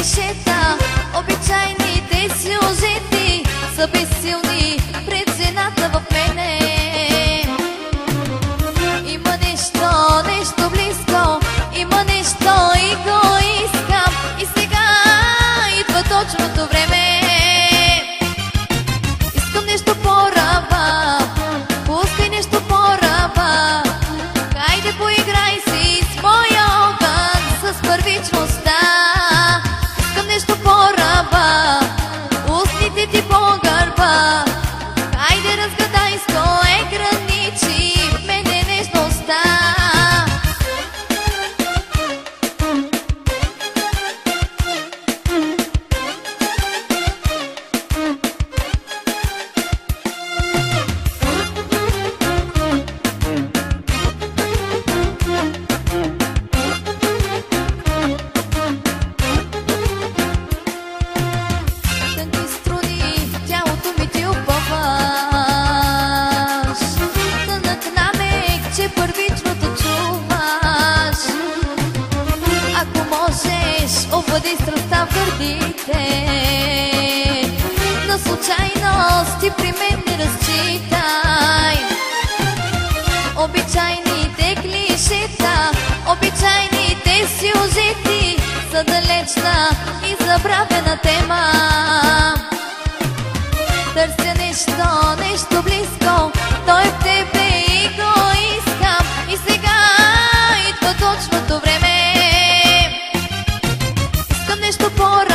клишета, обичайните сюжети са безсилни пред жената в мене. Има нещо близко, има нещо и го искам. И сега идва точното време. Искам нещо по-раба, пускай нещо по-раба. Хайде поиграй си с моя огън, с първичността. Искам нещо по-раба, устните ти по гърба. Хайде разгадай с кое граничи в мене нежността. Тънки струни, тялото ми ти опъваш. Тънък намек, че първичното чуваш. Ако можеш, обади страстта в гърдите. На случайност ти при мен не разчитай. Обичайните клишета, обичайните сюжети са далечна и забравена тема. Търся нещо близко, той в тебе и го искам. И сега идва точното време. Искам нещо по